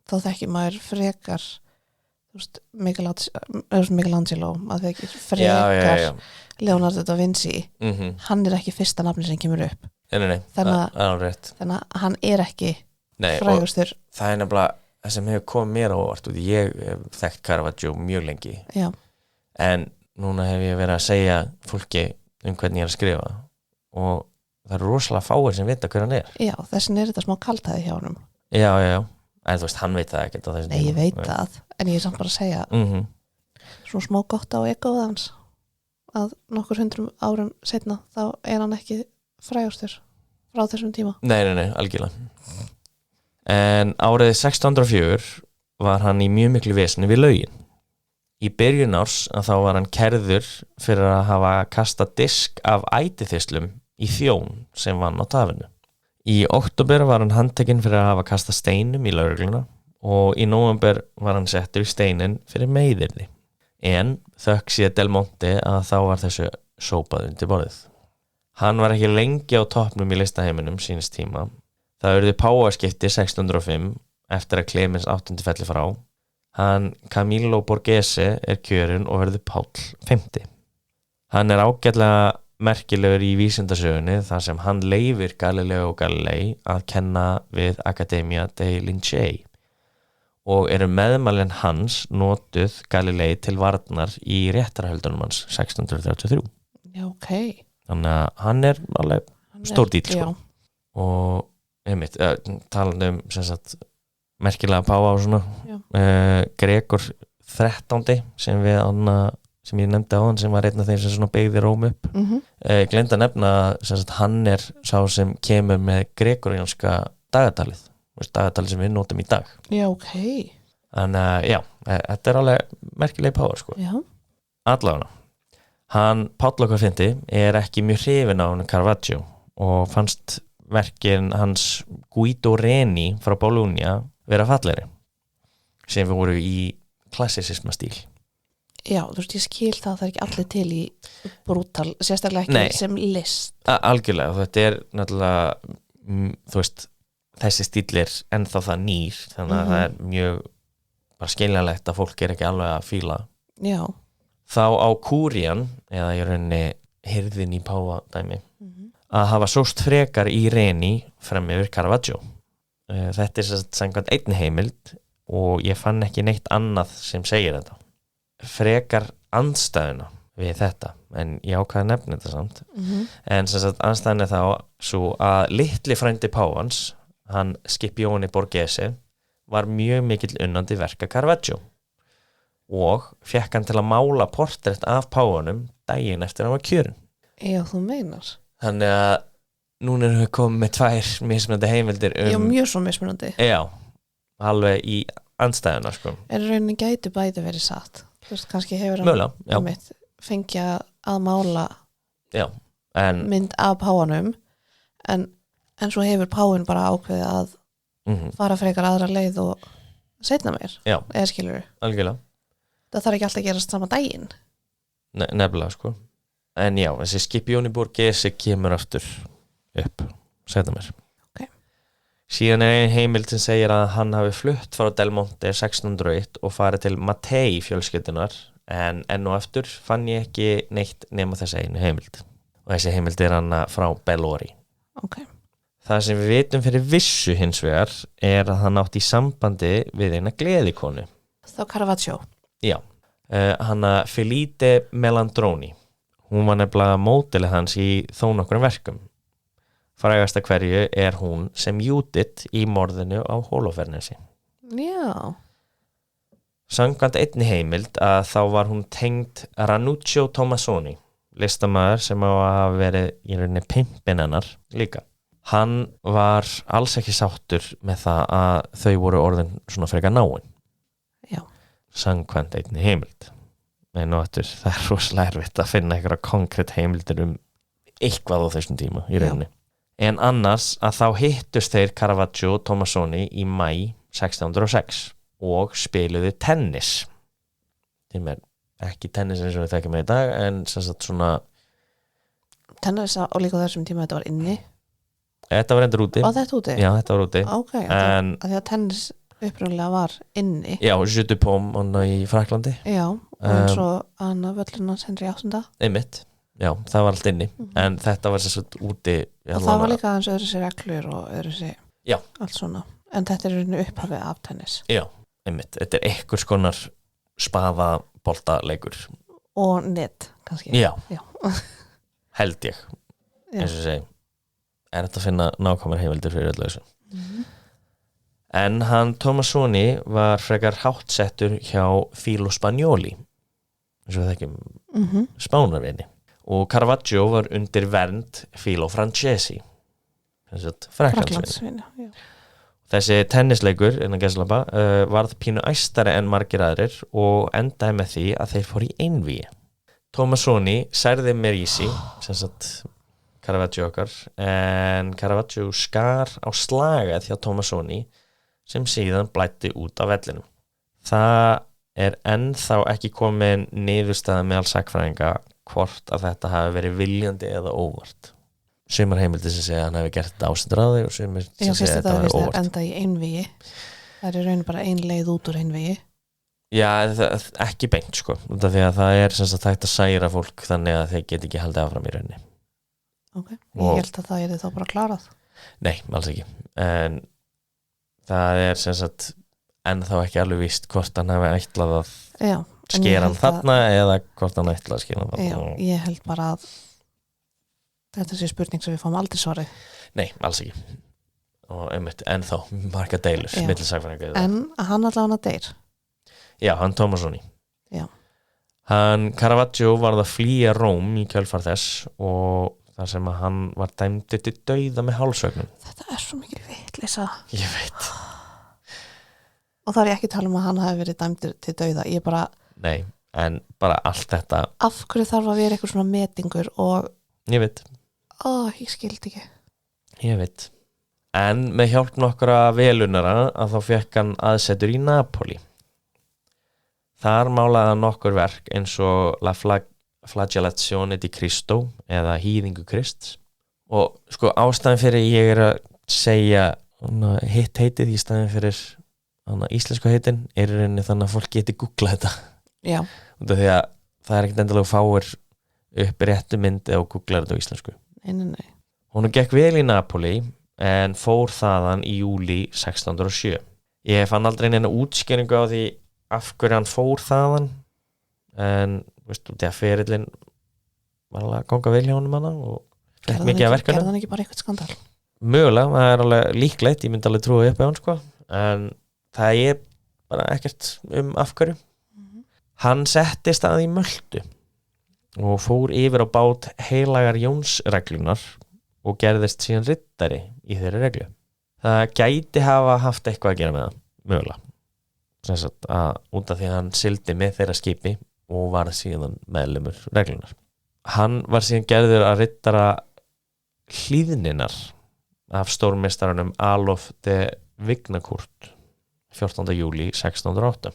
þá þekki maður frekar, þú veist, Michelangelo, að þekki frekar Leonardo da Vinci, hann ekki fyrsta nafni sem kemur upp. Nei, þannig að hann ekki frægustur. Það nefnilega það sem hefur komið mér á óvart, ég hef þekkt Caravaggio mjög lengi. Já. En núna hef ég verið að segja fólki hvernig ég að skrifa og það eru rosalega fáir sem vita hver hann er. Já, þessin þetta smá kaltæði hjá honum. Já, en þú veist, hann veit það ekkert á þessum Nei, ég veit það, en ég er samt bara að segja svo smá gott á egoð hans að nokkur 100 árum seinna þá er hann ekki frægastur frá þessum tíma. Nei, algjörlega. En árið 1604 var hann í mjög miklu veseni við lögin. Í byrjun árs að þá var hann kærður fyrir að hafa kastað disk af ætiþyslum í þjón sem vann á tafinu. Í október var hann handtekinn fyrir að hafa kastað steinum í lögregluna og í nóvember var hann settur í steinin fyrir meiðyrði. En þökk sé Del Monte að þá var þessu sópað undir borðið. Hann var ekki lengi á toppnum í listaheiminum síns tíma. Það urðu páfaskipti 1605 eftir að Clemens VIII felli frá. Hann Camillo Borghese er kjörinn og verður Páll V. Hann er ágætlega merkilegur í vísindasögunni þar sem hann leyfir Galileo Galilei að kenna við Academia dei Lincei og eru meðmælin hans notuð Galilei til varnar í réttarhöldunum hans 1633. Já, ok. Þannig að hann er alveg stór dýll sko. Og einmitt, talandi sem sagt merkilega páfa og svona Gregor 13. sem ég nefndi á hann sem var einn af þeim sem svona beygði Róm upp gleymdi að nefna sem sagt hann er sá sem kemur með gregorianska dagatalið sem við notum í dag. Já, ok. Þannig þetta er alveg merkilega páfa sko. Já. Allavega hann Páll V er ekki mjög hrifinn á hann Caravaggio og fannst verkin hans Guido Reni frá Bologna vera fallegri sem við voru í klassisisma stíl. Já, þú veist, ég skil það er ekki allir til í brútal, sérstaklega ekki sem list. Algjörlega, þetta er náttúrulega, þú veist, þessi stíl er ennþá það nýr, þannig að það er mjög bara skiljanlegt að fólk er ekki alveg að fíla. Já. Þá á kúrían, eða í rauninni hirðin í páfadæmi, að hafa sóst frekar í Reni fram yfir Caravaggio. Þetta er samkvæmt einn heimild og ég fann ekki neitt annað sem segir þetta. Frekar andstæðuna við þetta, en ég ákvaði að nefna þetta samt. En sem sagt andstæðan er þá svo að litli frændi páfans, hann Scipione Borghese, var mjög mikill unnandi verka Caravaggio og fekk hann til að mála portrett af páfanum daginn eftir hann var kjörinn. Já, þú meinar. Þannig að núna erum við komið með 2 mismunandi heimildir Já, mjög svo mismunandi. Já, alveg í andstæðuna sko. En rauninni gæti bæði verið satt. Þú veist, kannski hefur hann fengið að mála mynd af páfanum en svo hefur páfinn bara ákveðið að fara frekar aðra leið og seinna meir. Já. Eða skilurðu? Algjörlega. Það þarf ekki alltaf að gerast sama daginn. Nefnilega sko. En já, þessi Scipione Borghese kemur aftur upp, segða mér. Okay. Síðan er ein heimild sem segir að hann hafi flutt frá Del Monte 1601 og farið til Mattei fjölskyldunar en enn og aftur fann ég ekki neitt nema þessa einu heimild. Og þessi heimild er hann frá Bellori. Okay. Það sem við vitum fyrir vissu hins vegar er að hann átti í sambandi við eina gleðikonu. Þá Caravaggio? Já, hanna Felice Melandroni. Hún var nefnilega mótilið hans í þó nokkrum verkum. Frægasta hverju er hún sem Judith í morðinu á Hólofernesi. Já. Samkvæmt einni heimild að þá var hún tengd Ranuccio Tommasoni, listamaður sem á að hafa verið í rauninni pimpin hennar líka. Hann var alls ekki sáttur með það að þau voru orðin svona frekar náin. Já. Samkvæmt einni heimild. En nú aftur, það er rosalega erfitt að finna einhverja konkrétt heimildir eitthvað á þessum tíma í rauninni. En annars að þá hittust þeir Caravaggio og Tommasoni í maí 1606 og spiluðu tennis. Þeim er ekki tennis eins og við þekkjum með í dag, en sem sagt svona... Tennis á líka þessum tíma þetta var inni? Þetta var endur úti. Var þetta úti? Já, þetta var úti. Ok, að því að tennis upprunlega var inni. Já, Jeu de Paume í Fraklandi. Já, og eins og Anna Völlunans Henry VIII. Einmitt, já, það var allt inni. En þetta var svo úti. Og það var líka aðeins öðru sér reglur og öðru sér allt svona. En þetta er einu upphafið af tennis. Já, einmitt. Þetta er einhvers konar spaða boltaleikur. Og net, kannski. Já. Held ég. eins og segi þetta að finna nákvæmar heimildir fyrir öllu þessu en hann Tomasoni var frekar háttsettur hjá Filo Spagnoli eins og við þekkjum Spánarvini og Caravaggio var undir vernd Filo Francesi Frakklandsvini þessi tennisleikur innan gæslappa varð pínu æstari en margir aðrir og endaði með því að þeir fóru í einvígi Tomasoni særði Merisi sem sagt Caravaggio okkar en Caravaggio skar á slagað hjá Tomasoni sem síðan blæddi út af vellinum það ennþá ekki komin niðurstaða meðal sagnfræðinga hvort að þetta hafi verið viljandi eða óvart sumar heimildir sem segja að hann hefði gert þetta ástæður á þig og sumar sem segja að þetta hafi verið óvart enda í einvígi það í raun bara ein leið út úr einvígi já, ekki beint sko því að það sem sagt hægt að særa fólk þannig að þeir get ekki haldið áfram í rauninni ég held að það þá bara klárað nei, alls ekki en það sem sagt ennþá ekki alveg víst hvort hann hefði ætlað að skera hann þarna eða hvort hann ætlað að skera hann þarna já, ég held bara að þetta sé spurning sem við fáum aldrei svari nei, alls ekki og ennþá marga deilur milli sagfræðinga en hann allavega deyr já, hann Tomasoni já. Hann Caravaggio varð að flýja Róm í kjölfar þess og þar sem að hann var dæmdur til dauða með hálsvögnum þetta svo mikið vitleysa ég veit og það ég ekki tala að hann hafi verið dæmdur til dauða ég bara nei, en bara allt þetta af hverju þarf að vera eitthvað svona metingur og ég veit ég skildi ekki ég veit en með hjálp nokkra velunara að þá fekk hann aðsetur í Napoli þar málaði hann nokkur verk eins og La Flagellazione di Cristo eða Hýðingu Krists og sko ástæðan fyrir ég að segja heitið í staðin fyrir íslensku heitin í rauninni þannig að fólk geti googlað þetta já út af því að það ekkert endilega fáir upp réttu mynd eða googlar þetta á íslensku nei. Hún gekk vel í Napoli en fór þaðan í júlí 1607 ég fann aldrei neina útskýringu á því af hverju hann fór þaðan en veistu því að ferillinn var alveg að ganga vel hjá honum hana og fekk mikið af verkefnum gerði hann ekki bara eitthvað skandal mögulega, það alveg líklegt ég myndi alveg trúa upp á hann sko en það bara ekkert af hverju hann settist að í Möltu og fór yfir á bát heilagar Jónsreglunar og gerðist síðan riddari í þeirri reglu það gæti hafa haft eitthvað að gera með það mögulega sem sagt að út af því að hann sigldi með þeirra skipi og var síðan meðlimur reglunar hann var síðan gerður að riddara hlýðninar af stórmeistarunum Alof de Vignakurt 14. júlí 1608.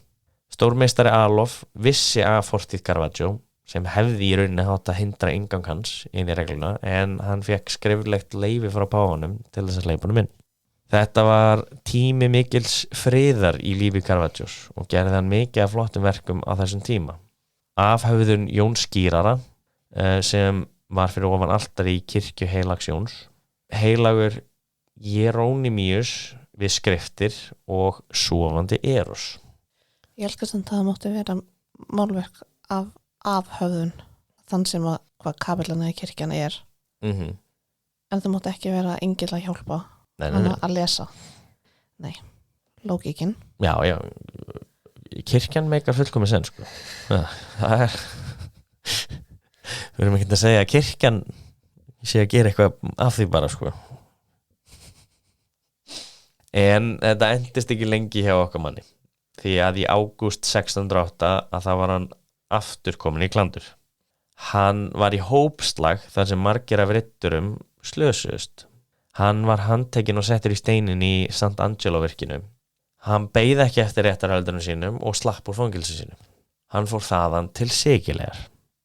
Stórmeistari Alof vissi af fortíð Caravaggio sem hefði í rauninni hátt að hindra inngang hans inn í regluna en hann fekk skriflegt leyfi frá páfanum til þess að hleypa honum inn. Þetta var tími mikils friðar í lífi Caravaggios og gerði hann mikið af flottum verkum á þessum tíma. Afhöfðun Jóns skírara sem var fyrir ofan altari í kirkju heilags Jóns, heilagur Jerónimius við skriftir og sofandi Eros. Ég elskast að það mátti vera málverk af afhöfðun þann sem að hvað kapellana í kirkjan er en það mátti ekki vera engill að hjálpa hann að lesa lógíkin já, kirkjan meikar fullkomið senn sko. Það við erum ekki að segja að kirkjan sé að gera eitthvað af því bara sko. En þetta endist ekki lengi hjá okkar manni því að í ágúst 1608 að það var hann aftur komin í klandur. Hann var í hópslag þar sem margir af riddurum slösuðust. Hann var handtekinn og settur í steinin í St. Angelo virkinu. Hann beið ekki eftir réttarhöldunum sínum og slapp úr fangilsi sínum. Hann fór þaðan til Sigilegar.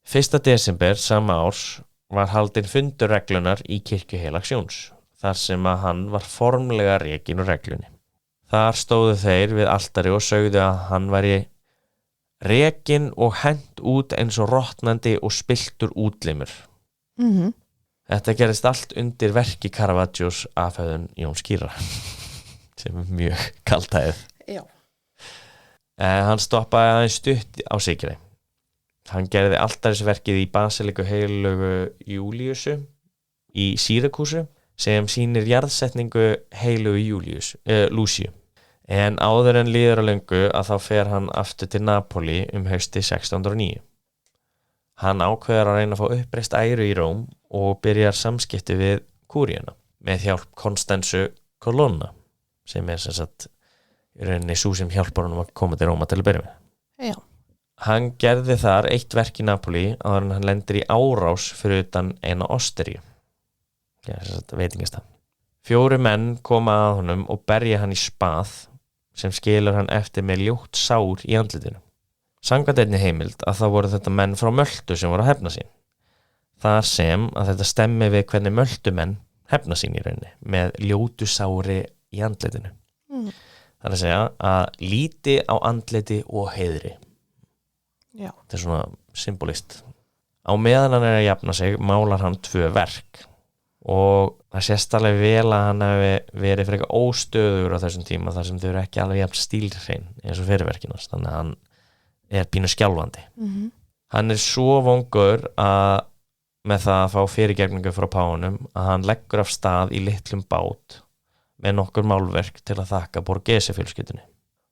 1. desember sama árs var haldinn fundur reglunar í kirkju heilags Jóns, þar sem að hann var formlega rekinn úr reglunni. Þar stóðu þeir við altari og sögðu að hann væri rekinn og hent út eins og rotnandi og spilltur útlimur. Þetta gerist allt undir verki Caravaggios afhöfðun Jóns skírara, sem mjög kaldhæðið. Já. Hann stoppaði aðeins stutt á Sigri. Hann gerði altarisverkið í Basiliku heilugu Júlíusu í Sýrakúsu sem sýnir jarðsetningu heilugu Lúsíu. En áður en líður á löngu að þá fer hann aftur til Napoli hausti 1609. Hann ákveður að reyna að fá uppreist æru í Róm og byrjar samskipti við kúríuna með hjálp Konstansu Colonna sem sem sagt í rauninni sú sem hjálpar honum að koma til Róma til að byrja með. Já. Hann gerði þar eitt verk í Napoli áður en hann lendir í árás fyrir utan eina osteríu. Veitingastað. 4 menn koma að honum og berja hann í spað sem skilur hann eftir með ljótt sár í andlitinu. Samkvæmt einni heimild að það voru þetta menn frá Möltu sem voru að hefna sín. Þar sem að þetta stemmi við hvernig Möltumenn hefna sín í rauninni með ljótu sári í andlitinu. Það er að segja að líti á andliti og heiðri. Já. Þetta er svona symbolist. Á meðan hann að jafna sig málar hann 2 verk og það sést alveg vel að hann hefði verið frekar óstöðugur á þessum tíma þar sem þau eru ekki alveg jafn stílhrein eins og fyrirverkinans, þannig að hann er pínu skjálfandi. Hann er svo vongur að með það að fá fyrirgefningu frá páfanum að hann leggur af stað í litlum bát með nokkur málverk til að þakka Borghese fjölskyldunni.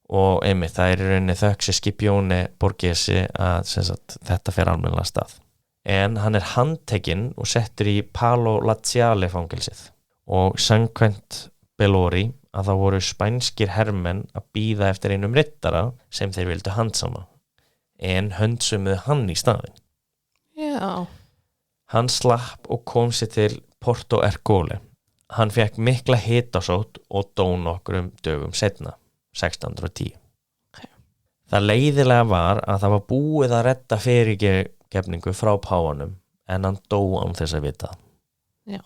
Og einmitt, það er í rauninni þökk Scipione Borghese að sagt, þetta fer almennilega af stað. En hann er handtekinn og settur í Palo Laziale fangelsið og samkvæmt Bellori að það voru spænskir hermenn að bíða eftir einum riddara sem þeir vildu handsama en höndsumu hann í staðinn. Já. Hann slapp og kom sér til Porto Ercole. Hann fekk mikla hitasótt og dó nokkrum dögum seinna, 1610. Okay. Það leiðilega var að það var búið að redda fyrirgefningu frá páfanum en hann dó án þess að vita. Já.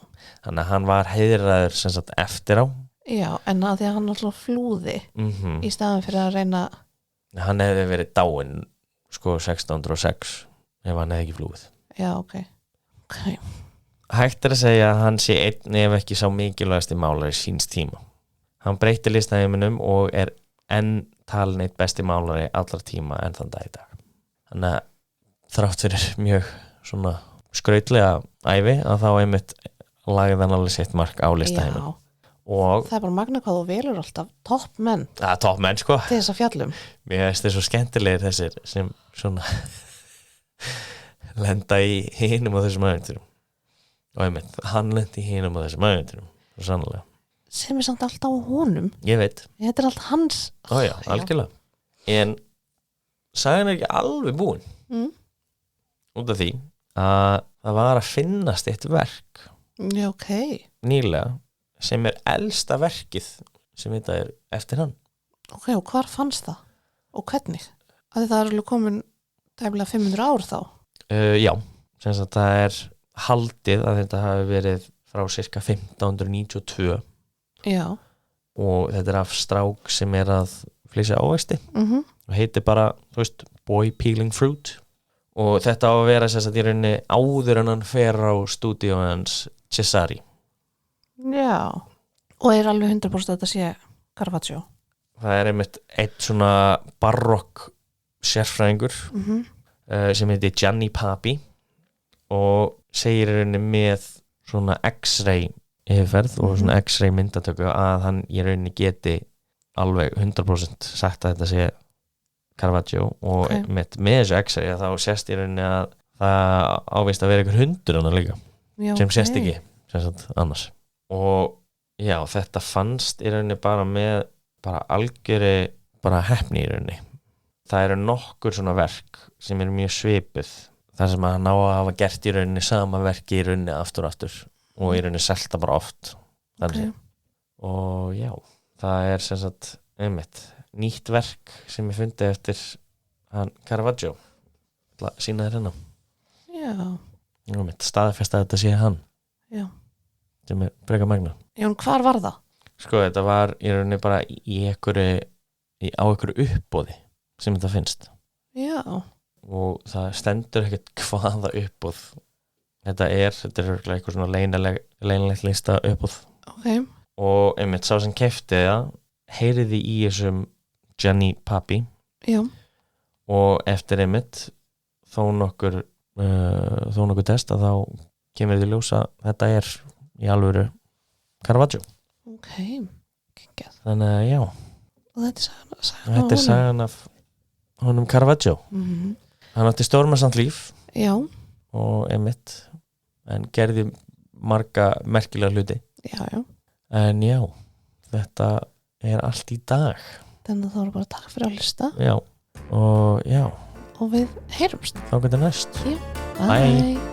Þannig að hann var heiðraður sem sagt eftir á. Já, en að því að hann alltaf flúði í staðan fyrir að reyna. Hann hefði verið dáinn sko 1606 ef hann hefði ekki flúið. Já, ok. Hægt er að segja að hann sé einn ef ekki sá mikilvægasti málari síns tíma. Hann breytti listaheiminum og er enn talin eitt besti málari allra tíma enn þann dag í dag. Þannig að þrátt fyrir mjög svona skrautlega ævi að þá einmitt lagði hann alveg sitt mark á listaheiminum. Og það er bara magna hvað þú velur alltaf toppmenn. Toppmenn sko. Til þess að fjallum. Mér finnst þið svo skemmtilegir þessir sem svona lenda í hinum á þessum æventyrum. Og einmitt, hann lendi í hinum á þessum æventyrum. Svo sannlega. Sem er samt alltaf á honum. Ég veit. Þetta er allt hans. Já, algjörlega. En sagan er ekki alveg búin. Út af því að það var að finnast eitt verk. Já, ok. Nýlega sem er elsta verkið sem þetta er eftir hann. Ok, og hvar fannst það? Og hvernig? Að það er alveg komin tæmlega 500 ár þá? Já, sem sagt það er haldið að þetta hafi verið frá cirka 1592. Já. Og þetta er af strák sem er að flýsa ávexti og heitir bara, þú veist, Boy Peeling Fruit. Og þetta á að vera sem sagt í rauninni áður en hann fer á stúdíó hans Cesari. Já, og er alveg 100% að þetta sé Caravaggio. Það er einmitt eitt svona barokk sérfræðingur sem heitir Gianni Papi og segir í rauninni með svona X-ray yfirferð og svona X-ray myndatöku að hann í rauninni geti alveg 100% sagt að þetta sé Caravaggio og með þessu X-ray þá sést í rauninni að það ávist að vera einhver hundur hann líka sem sést ekki sem sagt annars. Og já, þetta fannst í rauninni bara með bara algjöri bara heppni í rauninni. Það eru nokkur svona verk sem eru mjög svipuð þar sem að hann á að hafa gert í rauninni sama verki í rauninni aftur og aftur og í rauninni selta bara oft. Og já, það er sem sagt einmitt nýtt verk sem ég fundi eftir hann Caravaggio til að sýna þér hérna. Já. Einmitt staðfest að þetta sé hann. Já. Sem er breka magna. Jón, hvar var það? Sko, þetta var í rauninni bara á einhverju uppboði sem þetta finnst. Já. Og það stendur ekkert hvaða uppboð. Þetta er eitthvað svona leynilegt lista uppboð. Ok. Og einmitt sá sem keypti það heyriði í þessum Gianni Papi. Já. Og eftir einmitt þó nokkur test að þá kemur þið ljósa þetta er í alvöru Caravaggio. Ok, geggjað. Þannig að já, Og þetta er sagan þetta er sagan af honum Caravaggio. Hann átti stórmersamt líf Já, og einmitt, en gerði marga merkilega hluti. já, já. En já, þetta er allt í dag. Þannig að þá eru bara takk fyrir að hlusta Já, og já, og við heyrumst. þá getur næst. Bye.